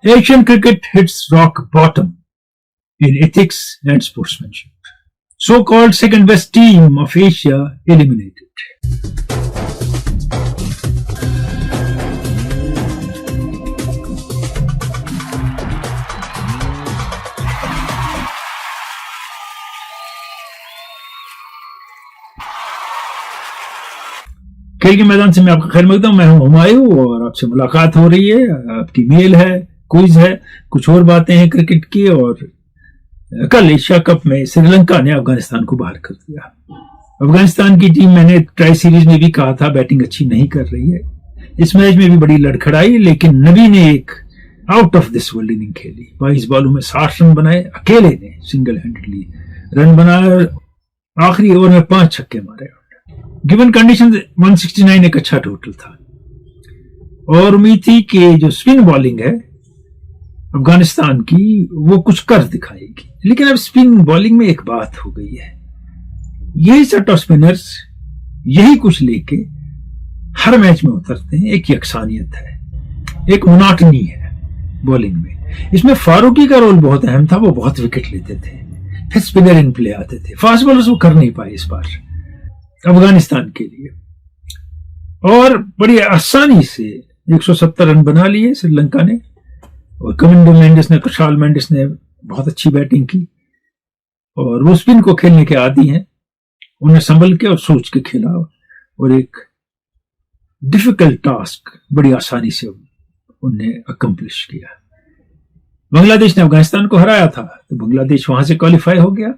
Asian cricket hits rock bottom in ethics and sportsmanship. So-called second best team of Asia eliminated. खेल के मैदान से मैं आपका खैर मकदम, मैं हूं हुमायूं और आपसे मुलाकात हो रही है। आपकी मेल है, क्विज है, कुछ और बातें हैं क्रिकेट की। और कल एशिया कप में श्रीलंका ने अफगानिस्तान को बाहर कर दिया। अफगानिस्तान की टीम, मैंने ट्राई सीरीज में भी कहा था, बैटिंग अच्छी नहीं कर रही है। इस मैच में भी बड़ी लड़खड़ाई, लेकिन नबी ने एक out of this world inning खेली। 22 बॉलों में 60 रन बनाए, अकेले ने सिंगल हैंडेडली रन बनाया। आखिरी ओवर में 5 छक्के मारे। गिवन कंडीशन 169 एक अच्छा टोटल था और उम्मीद थी कि जो स्पिन बॉलिंग है अफगानिस्तान की वो कुछ कर दिखाएगी। लेकिन अब स्पिन बॉलिंग में एक बात हो गई है, यही सेट ऑफ स्पिनर्स यही कुछ लेके हर मैच में उतरते हैं। एक यकसानियत है, एक मोनोटनी है बॉलिंग में। इसमें फारूकी का रोल बहुत अहम था, वो बहुत विकेट लेते थे, फिर स्पिनर इन प्ले आते थे। फास्ट बॉलर्स वो कर नहीं पाए इस बार अफगानिस्तान के लिए, और बड़ी आसानी से 170 रन बना लिए श्रीलंका ने। और कमिंडो मेंडिस ने, कुशाल मेंडिस ने बहुत अच्छी बैटिंग की और वो स्पिन को खेलने के आदी हैं। उन्हें संभल के और सोच के खेला और एक डिफिकल्ट टास्क बड़ी आसानी से उन्हें अकम्प्लिश किया। बांग्लादेश ने अफगानिस्तान को हराया था तो बांग्लादेश वहां से क्वालिफाई हो गया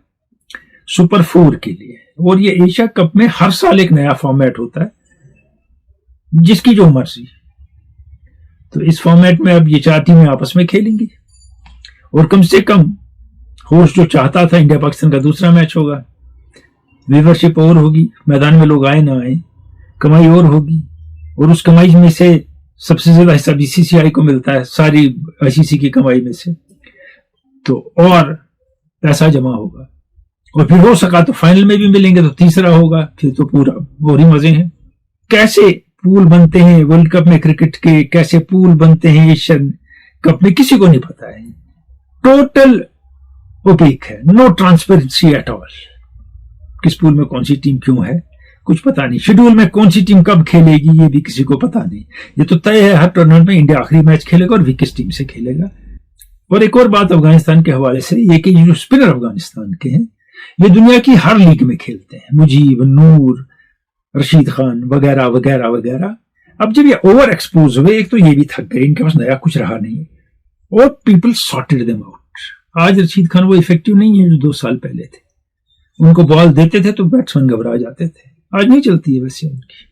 सुपर 4 के लिए। और ये एशिया कप में हर साल एक नया फॉर्मेट होता है, जिसकी जो मर्जी। तो इस फॉर्मेट में अब ये 4 टीमें आपस में खेलेंगी और कम से कम होस्ट जो चाहता था इंडिया पाकिस्तान का दूसरा मैच होगा, व्यूवरशिप और होगी, मैदान में लोग आए ना आए, कमाई और होगी। और उस कमाई में से सबसे ज्यादा हिस्सा बीसीसीआई को मिलता है सारी आईसीसी की कमाई में से, तो और पैसा जमा होगा। और फिर हो सका तो फाइनल में भी मिलेंगे तो तीसरा होगा, फिर तो पूरा और ही मजे हैं। कैसे पूल बनते हैं वर्ल्ड कप में क्रिकेट के, कैसे पूल बनते हैं एशियन कप में, किसी को नहीं पता है। टोटल ओपेक है, नो ट्रांसपेरेंसी एट ऑल। किस पूल में कौन सी टीम क्यों है कुछ पता नहीं, शेड्यूल में कौन सी टीम कब खेलेगी ये भी किसी को पता नहीं। ये तो तय है हर टूर्नामेंट में इंडिया आखिरी मैच खेलेगा और वीकेस्ट टीम से खेलेगा। और एक और बात अफगानिस्तान के हवाले से, ये कि जो स्पिनर अफगानिस्तान के हैं ये दुनिया की हर लीग में खेलते हैं, मुजीब, नूर, रशीद खान वगैरह वगैरह वगैरह। अब जब ये ओवर एक्सपोज हुए, एक तो ये भी थक गए, इनके पास नया कुछ रहा नहीं और पीपल सॉर्टेड देम आउट। आज रशीद खान वो इफेक्टिव नहीं है जो 2 साल पहले थे। उनको बॉल देते थे तो बैट्समैन घबरा जाते थे, आज नहीं चलती है वैसे उनकी।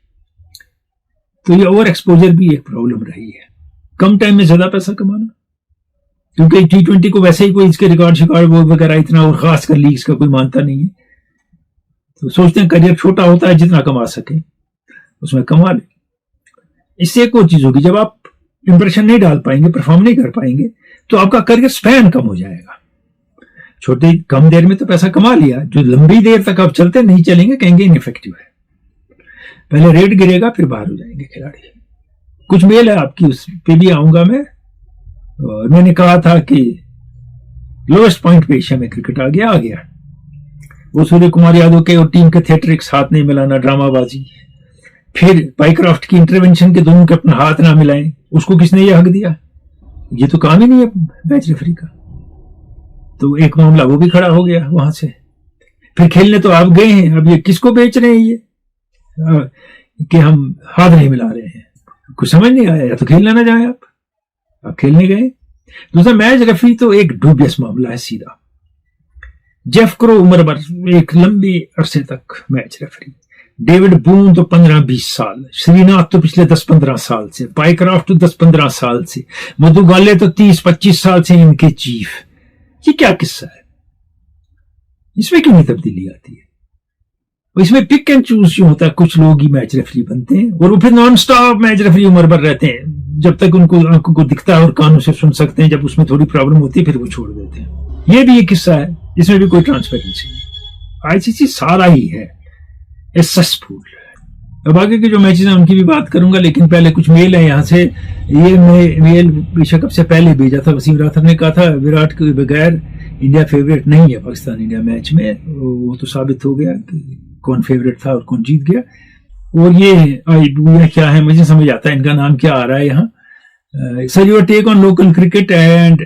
तो ये ओवर एक्सपोजर भी एक प्रॉब्लम रही है। कम टाइम में ज्यादा पैसा कमाना, क्योंकि T20 को वैसे ही कोई इसके रिकॉर्ड शिकॉर्ड वगैरह इतना और खास कर लीग्स का कोई मानता नहीं है। तो सोचते हैं करियर छोटा होता है, जितना कमा सके उसमें कमा ले। इससे एक और चीज होगी, जब आप इंप्रेशन नहीं डाल पाएंगे, परफॉर्म नहीं कर पाएंगे, तो आपका करियर स्पैन कम हो जाएगा। छोटे कम देर में तो पैसा कमा लिया, जो लंबी देर तक आप चलते नहीं चलेंगे कहेंगे इनइफेक्टिव है। पहले रेट गिरेगा फिर बाहर हो जाएंगे खिलाड़ी। कुछ मेल है आपकी, उस पे भी आऊंगा मैं। और मैंने कहा था कि लोएस्ट पॉइंट पे एशिया में क्रिकेट आ गया। वो सूर्य कुमार यादव के और टीम के थिएट्रिक्स, हाथ नहीं मिलाना, ड्रामाबाजी, फिर पाइक्राफ्ट की इंटरवेंशन के दोनों के अपना हाथ ना मिलाएं, उसको किसने ये हक दिया? ये तो काम ही नहीं है मैच रेफरी का। तो एक मामला वो भी खड़ा हो गया वहां से। फिर खेलने तो आप गए हैं, अब ये किसको बेच रहे हैं ये कि हम हाथ नहीं मिला रहे हैं? कुछ समझ नहीं आया। या तो खेलने ना जाए आप खेलने गए। दूसरा, मैच रेफरी तो एक डूबियस मामला है सीधा। जेफ क्रो उम्र भर एक लंबे अरसे तक मैच रेफरी, डेविड बून तो 15-20 साल, श्रीनाथ तो पिछले 10-15 साल से, पाइक्राफ्ट तो 10-15 साल से, मधु गाले तो 30-25 साल से इनके चीफ। ये क्या किस्सा है? इसमें क्यों नहीं तब्दीली आती है? इसमें पिक एंड चूज जो होता है, कुछ लोग ही मैच रेफरी बनते हैं और वो फिर नॉन स्टॉप मैच रेफरी उम्र भर रहते हैं, जब तक उनको आंखों को दिखता है और कानों से सुन सकते हैं। जब उसमें थोड़ी प्रॉब्लम होती है फिर वो छोड़ देते हैं। ये भी एक किस्सा है, इसमें भी कोई ट्रांसपेरेंसी नहीं। आईसीसी सारा ही है ए सस्पूल, اب آگے کے جو میچز ہیں ان کی بھی بات کروں گا، لیکن پہلے کچھ میل ہے یہاں سے. یہ میل بے شک اب سے پہلے بھیجا تھا. وسیم راٹھر نے کہا تھا وراٹ کے بغیر انڈیا فیوریٹ نہیں ہے پاکستان انڈیا میچ میں. وہ تو ثابت ہو گیا کہ کون فیوریٹ تھا اور کون جیت گیا. اور یہ کیا ہے مجھے سمجھ آتا ہے ان کا نام کیا آ رہا ہے یہاں. Sir your take on local cricket and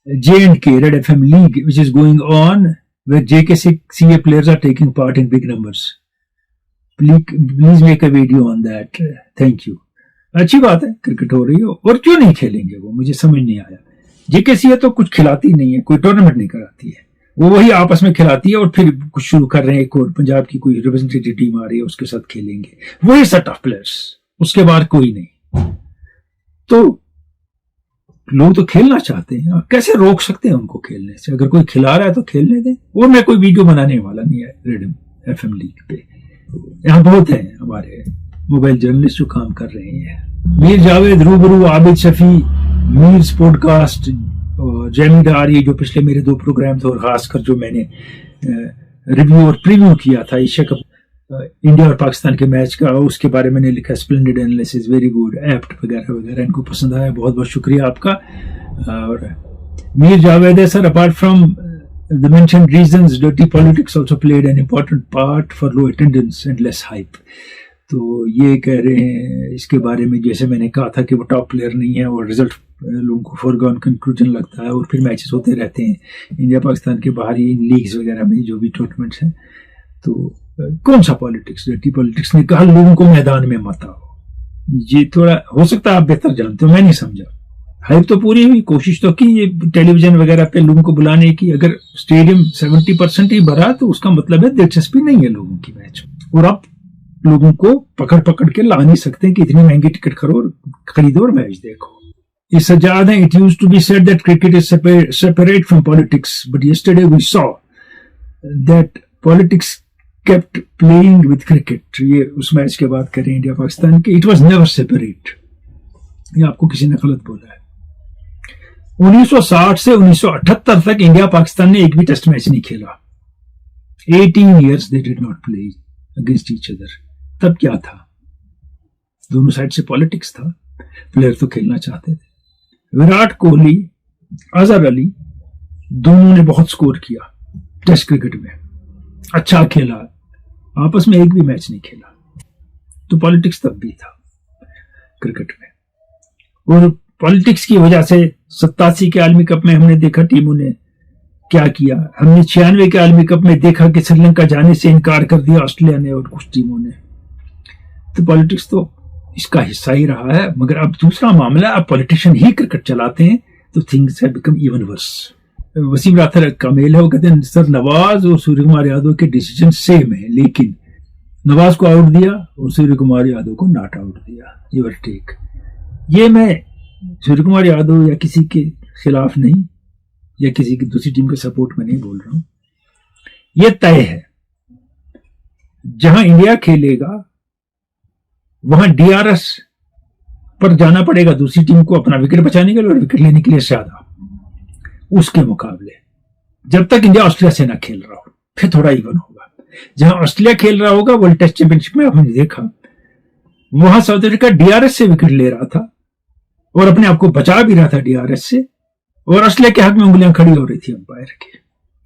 J&K Red FM League which is going on where JKCA players are taking part in big numbers. Please make a video on that. Thank you. اچھی بات ہے cricket ہو رہی ہے اور کیوں نہیں کھیلیں گے وہ مجھے سمجھ نہیں آیا. JKCA تو کچھ کھلاتی نہیں ہے، کوئی ٹورنامنٹ نہیں کراتی ہے، وہ وہی آپس میں کھلاتی ہے اور پھر کچھ شروع کر رہے ہیں. ایک اور پنجاب کی کوئی ریپرزینٹیٹیو ٹیم آ رہی ہے اس کے ساتھ کھیلیں گے، وہی سیٹ آف پلیئرس، اس کے بعد کوئی نہیں. تو لوگ تو کھیلنا چاہتے ہیں، کیسے روک سکتے ہیں ان کو کھیلنے سے؟ اگر کوئی کھلا رہا ہے تو کھیلنے دیں. اور میں کوئی ویڈیو بنانے والا نہیں ہے ریڈ FM لیگ پہ. یہاں بہت ہیں ہمارے موبائل جرنلسٹ جو کام کر رہے ہیں. میر جاوید، روبرو، عابد شفیع، میرز پوڈ کاسٹ، جیمی ڈار، یہ جو پچھلے میرے 2 پروگرام تھے، اور خاص کر جو میں نے ریویو اور پریویو کیا تھا ایشیا کپ انڈیا اور پاکستان کے میچ کا، اس کے بارے میں نے لکھا اسپلینڈڈ انالیسس، ویری گڈ، ایپٹ وغیرہ وغیرہ. ان کو پسند آیا، بہت بہت شکریہ آپ کا. اور میر جاوید ہے sir, apart from the mentioned reasons dirty politics also played an important part for low attendance and less hype. تو یہ کہہ رہے ہیں اس کے بارے میں، جیسے میں نے کہا تھا کہ وہ ٹاپ پلیئر نہیں ہے اور رزلٹ لوگوں کو فورگون کنکلوژن لگتا ہے، اور پھر میچز ہوتے رہتے ہیں انڈیا پاکستان کے باہری لیگز وغیرہ میں جو بھی ٹورنامنٹس ہیں. تو کون سا پالیٹکس؟ ڈرٹی پالیٹکس نے کہا لوگوں کو میدان میں مت آؤ. یہ تھوڑا ہو سکتا ہے آپ بہتر جانتے ہو، میں نہیں سمجھا. ہائپ تو پوری ہوئی، کوشش تو کی یہ ٹیلی ویژن وغیرہ پہ لوگوں کو بلانے کی. اگر اسٹیڈیم 70% ہی بھرا تو اس کا مطلب ہے دلچسپی نہیں ہے لوگوں کی میچ. اور آپ لوگوں کو پکڑ کے لا نہیں سکتے کہ اتنی مہنگی ٹکٹ خریدو اور میچ دیکھو. یہ سجاد ہیں. It used to be said that cricket is separate from politics, but yesterday we saw that politics kept playing with cricket. یہ اس میچ کے بات کریں انڈیا پاکستان کے. It was never separate. یہ آپ کو کسی نے غلط بولا ہے. 1960 سے 1978 تک انڈیا پاکستان نے ایک بھی ٹیسٹ میچ نہیں کھیلا. 18 years they did not play against each other. تب کیا تھا؟ دونوں سائڈ سے پالیٹکس تھا. پلیئر تو کھیلنا چاہتے تھے. وراٹ کوہلی، اظہر علی دونوں نے بہت سکور کیا ٹیسٹ کرکٹ میں، اچھا کھیلا، آپس میں ایک بھی میچ نہیں کھیلا. تو پالیٹکس تب بھی تھا کرکٹ میں. اور پالیٹکس کی وجہ سے 87 کے عالمی کپ میں ہم نے دیکھا ٹیموں نے کیا کیا. ہم نے 96 کے عالمی کپ میں دیکھا کہ سری لنکا جانے سے انکار کر دیا آسٹریلیا نے اور کچھ ٹیموں نے. تو پالیٹکس تو اس کا حصہ ہی رہا ہے. مگر اب دوسرا معاملہ، اب پولیٹیشین ہی کرکٹ چلاتے ہیں تو things have become even worse. Waseem Rather کا میل ہے، وہ کہتے ہیں سر نواز اور سوریہ کمار یادو کے ڈیسیجن سیم ہیں، لیکن نواز کو آؤٹ دیا اور سوریہ کمار یادو کو ناٹ آؤٹ دیا. Your take. یہ میں سوریہ کمار یادو یا کسی کے خلاف نہیں یا کسی کی دوسری ٹیم کے سپورٹ میں نہیں بول رہا ہوں. یہ طے ہے جہاں انڈیا کھیلے گا وہاں DRS پر جانا پڑے گا دوسری ٹیم کو اپنا وکٹ بچانے کے لیے اور وکٹ لینے کے لیے زیادہ. اس کے مقابلے جب تک انڈیا آسٹریلیا سے نہ کھیل رہا ہو پھر تھوڑا ایون ہوگا. جہاں آسٹریلیا کھیل رہا ہوگا ورلڈ ٹیسٹ چیمپئن شپ میں آپ نے دیکھا وہاں ساؤتھ افریقہ DRS سے وکٹ لے رہا تھا اور اپنے آپ کو بچا بھی رہا تھا DRS سے، اور آسٹریلیا کے حق میں انگلیاں کھڑی ہو رہی تھی امپائر کے.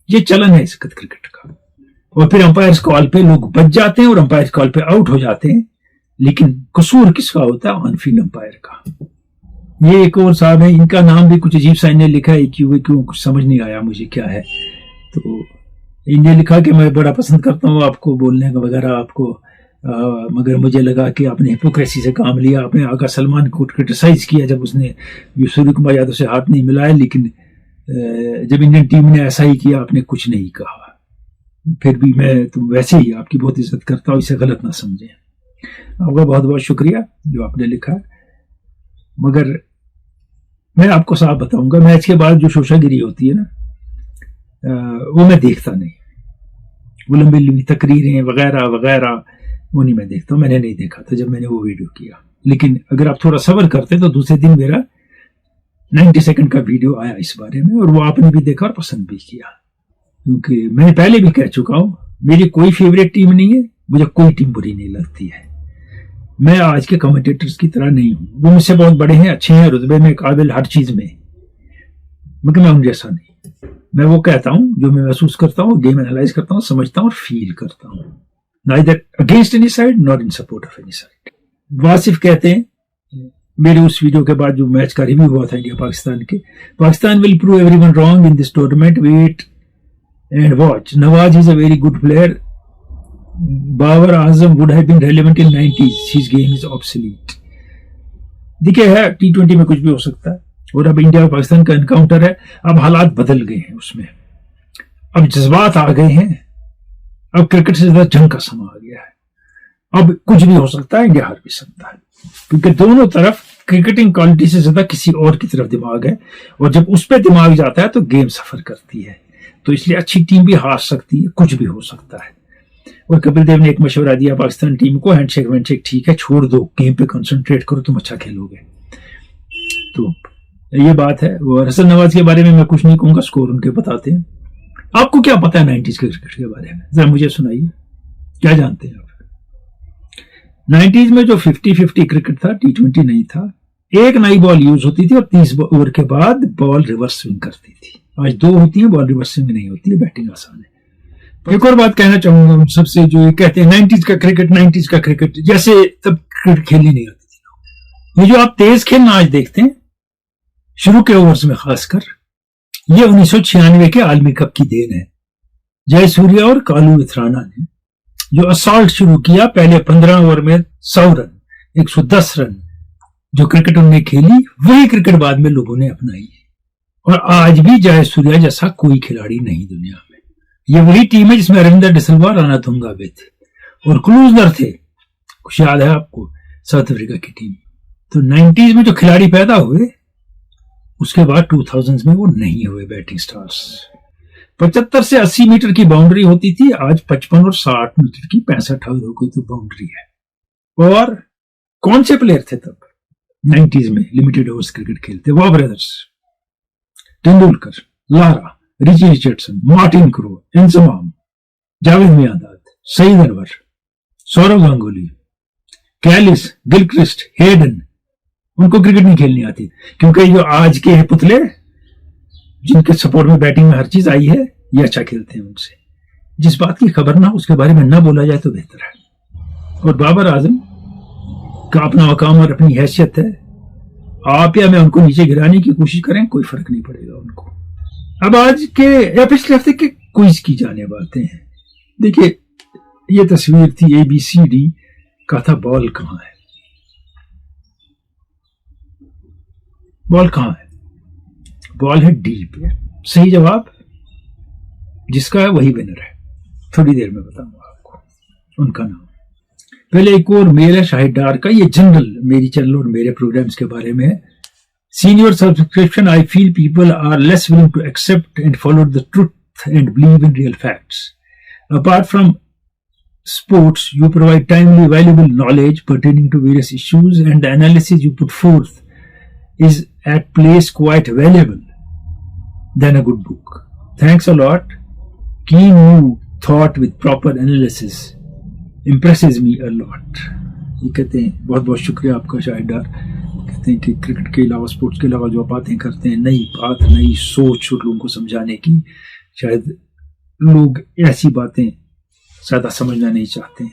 یہ چلن ہے اس وقت کرکٹ کا. اور پھر امپائرز کال پہ لوگ بچ جاتے ہیں اور امپائرز کال پہ آؤٹ ہو جاتے ہیں، لیکن قصور کس کا ہوتا ہے؟ آن فیلڈ امپائر کا. یہ ایک اور صاحب ہے، ان کا نام بھی کچھ عجیب سا انہیں لکھا ہے کیوں کچھ سمجھ نہیں آیا مجھے کیا ہے. تو انہیں لکھا کہ میں بڑا پسند کرتا ہوں آپ کو بولنے کا وغیرہ آپ کو، مگر مجھے لگا کہ آپ نے ہپوکریسی سے کام لیا. آپ نے آقا سلمان کو کرٹیسائز کیا جب اس نے سوریہ کمار یادو سے ہاتھ نہیں ملایا، لیکن جب انڈین ٹیم نے ایسا ہی کیا آپ نے کچھ نہیں کہا. پھر بھی میں تم ویسے ہی آپ کی بہت عزت کرتا ہوں، اسے غلط نہ سمجھیں. آپ کا بہت بہت شکریہ جو آپ نے لکھا. مگر میں آپ کو صاف بتاؤں گا، میچ کے بعد جو شوشہ گیری ہوتی ہے نا وہ میں دیکھتا نہیں. وہ لمبی لمبی تقریریں وغیرہ وغیرہ وہ نہیں میں دیکھتا ہوں. میں نے نہیں دیکھا تھا جب میں نے وہ ویڈیو کیا. لیکن اگر آپ تھوڑا صبر کرتے تو دوسرے دن میرا 90 سیکنڈ کا ویڈیو آیا اس بارے میں، اور وہ آپ نے بھی دیکھا اور پسند بھی کیا. کیونکہ میں پہلے بھی کہہ چکا ہوں میری کوئی فیوریٹ ٹیم نہیں ہے، مجھے کوئی ٹیم بری نہیں لگتی ہے. मैं आज के कमेंटेटर्स की तरह नहीं हूं। वो मुझसे बहुत बड़े हैं, अच्छे हैं, रुतबे में, काबिल, हर चीज में, मगर मैं उन जैसा नहीं। मैं वो कहता हूं जो मैं महसूस करता हूं, गेम एनालाइज करता हूं, समझता हूं और फील करता हूं, neither against any side not in support of any side. Wasif कहते हैं मेरे उस वीडियो के बाद जो मैच का रिव्यू हुआ था इंडिया पाकिस्तान के, Pakistan will prove everyone wrong in this tournament, wait and watch, Nawaz is a very good player, Babar Azam would have been relevant in 90s, his game is obsolete. देखिए है T20 में कुछ भी हो सकता है, और अब इंडिया और पाकिस्तान का एनकाउंटर है, अब हालात बदल गए हैं, उसमें अब जज्बात आ गए हैं, अब क्रिकेट से ज्यादा जंग का समा आ गया है, अब कुछ भी हो सकता है, इंडिया हार भी सकता है, क्योंकि दोनों तरफ क्रिकेटिंग क्वालिटी से ज्यादा किसी और की तरफ दिमाग है, और जब उस पर दिमाग जाता है तो गेम सफर करती है, तो इसलिए अच्छी टीम भी हार सकती है, कुछ भी हो सकता है। और कपिल देव ने एक मशवरा दिया पाकिस्तान टीम को, हैंडशेक वैंडशेक ठीक है, छोड़ दो, गेम पे कंसंट्रेट करो, तुम अच्छा खेलोगे। तो ये बात है। और हसन नवाज के बारे में मैं कुछ नहीं कहूंगा, स्कोर उनके बताते हैं। आपको क्या पता है 90s के क्रिकेट के बारे में, जरा मुझे सुनाइए, क्या जानते हैं आप? 90s में जो 50-50 क्रिकेट था, T20 नहीं था, एक नई बॉल यूज होती थी और 30 ओवर के बाद बॉल रिवर्स स्विंग करती थी। आज दो होती है, बॉल रिवर्स स्विंग नहीं होती है, बैटिंग आसान है। एक और बात कहना चाहूंगा उन सबसे जो ये कहते हैं 90s का क्रिकेट, जैसे तब क्रिकेट खेलनी नहीं आती थी। ये जो आप तेज खेलना आज देखते हैं शुरू के ओवर्स में खासकर, ये 1996 के आलमी कप की देन है। जयसूर्या और कालू विथराना ने जो असॉल्ट शुरू किया, पहले 15 ओवर में 100 रन, 110 रन जो क्रिकेट उन्होंने खेली, वही क्रिकेट बाद में लोगों ने अपनाई। और आज भी जयसूर्या जैसा कोई खिलाड़ी नहीं दुनिया में। ये वही टीम है जिसमें रविंद्र डिसिल्वा, राणा तुंगावे थे और क्लूजनर थे, कुछ याद है आपको, साउथ अफ्रीका की टीम। तो 90s में जो खिलाड़ी पैदा हुए, उसके बाद 2000s में वो नहीं हुए बैटिंग स्टार्स। 75 से 80 मीटर की बाउंड्री होती थी, आज 55 और 60 मीटर की 65 हो गई तो बाउंड्री है। और कौन से प्लेयर थे तब 90s में लिमिटेड ओवर्स क्रिकेट खेलते? Waugh brothers, Tendulkar, Lara, Richie Richardson, Martin Crowe, Inzamam, Javed Miandad, Saeed Anwar, Sourav Ganguly, Kallis, Gilchrist, Hayden, उनको क्रिकेट नहीं खेलनी आती, क्योंकि जो आज के पुतले जिनके सपोर्ट में बैटिंग में हर चीज आई है, ये अच्छा खेलते हैं उनसे। जिस बात की खबर ना, उसके बारे में ना बोला जाए तो बेहतर है। और बाबर आजम का अपना मकाम और अपनी हैसियत है, आप या मैं उनको नीचे गिराने की कोशिश करें, कोई फर्क नहीं पड़ेगा उनको। अब आज के या पिछले हफ्ते के क्विज की जाने बातें हैं। देखिए ये तस्वीर थी ABCD का था, बॉल कहां है, बॉल कहां है? बॉल है डी पे। सही जवाब जिसका है वही विनर है। थोड़ी देर में बताऊंगा आपको उनका नाम। पहले एक और मेल है शाहिद डार का, ये जनरल मेरी चैनल और मेरे प्रोग्राम्स के बारे में है। Seen your subscription, I feel people are less willing to accept and follow the truth and believe in real facts. Apart from sports, you provide timely, valuable knowledge pertaining to various issues, and the analysis you put forth is at place quite valuable than a good book. Thanks a lot. Keen new thought with proper analysis impresses me a lot. ये कहते हैं बहुत बहुत शुक्रिया आपका शाहिद डार। कहते हैं कि क्रिकेट के अलावा, स्पोर्ट्स के अलावा जो बातें करते हैं, नई बात, नई सोच और लोगों को समझाने की, शायद लोग ऐसी बातें ज्यादा समझना नहीं चाहते हैं,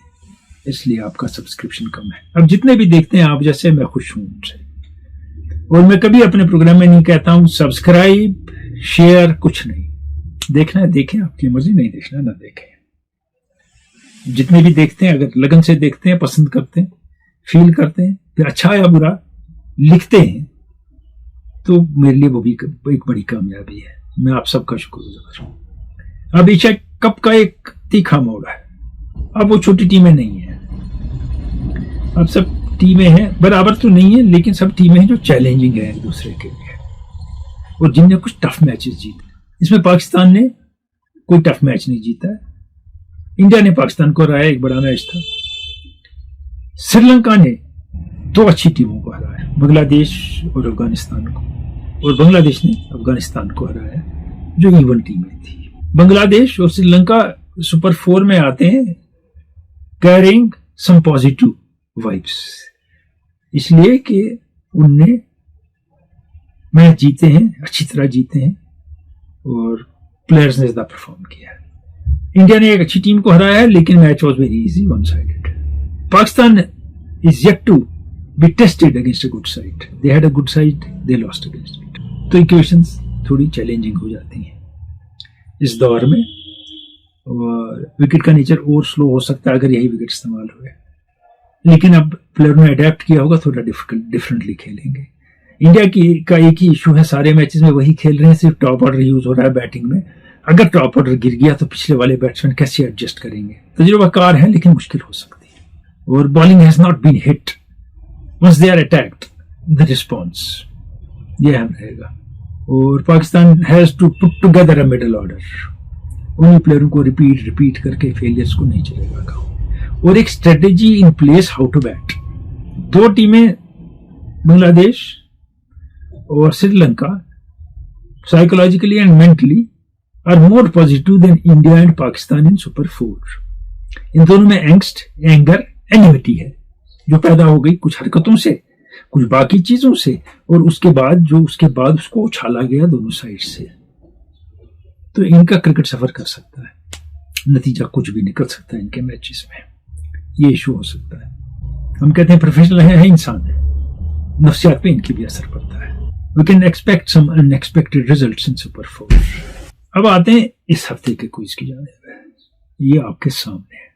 इसलिए आपका सब्सक्रिप्शन कम है। अब जितने भी देखते हैं आप जैसे, मैं खुश हूं उनसे। और मैं कभी अपने प्रोग्राम में नहीं कहता हूं सब्सक्राइब, शेयर, कुछ नहीं। देखना है देखें, आपकी मर्जी, नहीं देखना ना देखें। जितने भी देखते हैं, अगर लगन से देखते हैं, पसंद करते हैं, फील करते हैं, फिर अच्छा या बुरा लिखते हैं, तो मेरे लिए वो भी एक बड़ी कामयाबी है। मैं आप सबका शुक्रगुजार हूं। अब एशिया कप का एक तीखा मोड़ है। अब वो छोटी टीमें नहीं है, अब सब टीमें हैं, बराबर तो नहीं है, लेकिन सब टीमें हैं जो चैलेंजिंग है एक दूसरे के लिए, और जिनने कुछ टफ मैचेस जीते। इसमें पाकिस्तान ने कोई टफ मैच नहीं जीता है। इंडिया ने पाकिस्तान को हराया, एक बड़ा मैच था। श्रीलंका ने दो अच्छी टीमों को हराया, बांग्लादेश और अफगानिस्तान को, और बांग्लादेश ने अफगानिस्तान को हराया, जो इवन टीमें थी। बांग्लादेश और श्रीलंका सुपर 4 में आते हैं, कैरिंग सम पॉजिटिव وائبس، اس لیے کہ ان نے میچ جیتے ہیں، اچھی طرح جیتے ہیں اور پلیئرز نے زیادہ پرفارم کیا ہے. انڈیا نے ایک اچھی ٹیم کو ہرایا ہے لیکن match was very easy, one sided. Pakistan is yet to be tested against a good side. They had a good side, they lost against it. تو ایکویشنز تھوڑی چیلنجنگ ہو جاتی ہیں اس دور میں، اور وکٹ کا نیچر اور سلو ہو سکتا ہے اگر یہی وکٹ استعمال ہوئے. لیکن اب پلیئروں نے اڈیپٹ کیا ہوگا، تھوڑا ڈفرینٹلی کھیلیں گے. انڈیا کا ایک ہی ایشو ہے، سارے میچز میں وہی کھیل رہے ہیں، صرف ٹاپ آرڈر یوز ہو رہا ہے بیٹنگ میں. اگر ٹاپ آرڈر گر گیا تو پچھلے والے بیٹسمین کیسے ایڈجسٹ کریں گے؟ تجربہ کار ہیں لیکن مشکل ہو سکتی ہے. اور bowling has not been hit once they are attacked, the response یہ اہم رہے گا. اور Pakistan has to put together a middle order. انہیں پلیئروں کو ریپیٹ کر کے فیلئرس کو نہیں چلے گا. اور ایک strategy in place how to beat. دو ٹیمیں بنگلہ دیش اور Sri Lanka psychologically and mentally are more positive than India and Pakistan in Super 4. ان دونوں میں اینگسٹ، اینگر، اینیمیٹی ہے جو پیدا ہو گئی کچھ حرکتوں سے، کچھ باقی چیزوں سے، اور اس کے بعد اس کو اچھالا گیا دونوں سائڈ سے. تو ان کا کرکٹ سفر کر سکتا ہے، نتیجہ کچھ بھی نکل سکتا ہے ان کے میچز میں. یہ ایشو ہو سکتا ہے. ہم کہتے ہیں پروفیشنل ہیں انسان ہے، نفسیات پہ ان کی بھی اثر پڑتا ہے. We can expect some unexpected results in Super 4. اب آتے ہیں اس ہفتے کے کوئز کی جانب. یہ آپ کے سامنے ہے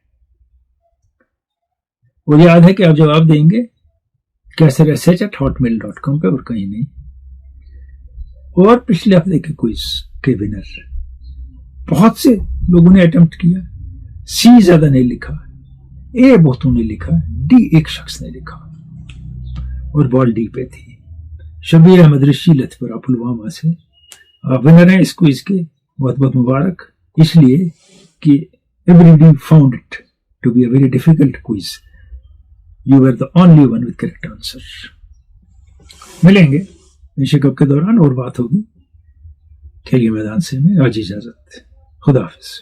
اور یاد ہے کہ آپ جواب دیں گے kaisar@hotmail.com پہ اور کہیں نہیں. اور پچھلے ہفتے کے کوئز کے ونر بہت سے لوگوں نے اٹمپٹ کیا. سی زیادہ نے لکھا، اے بہتوں نے لکھا، ڈی ایک شخص نے لکھا اور بال ڈی پہ تھی. شبیر احمد رشی لتھپورہ پلوامہ سے آپ ونر ہیں اس کوئز کے. بہت بہت مبارک، اس لیے کہ everybody found it to be a very difficult quiz. You were the only one with correct answer. ملیں گے ایشیا کپ کے دوران اور بات ہوگی کھیل کے میدان سے. میں آج اجازت، خدا حافظ.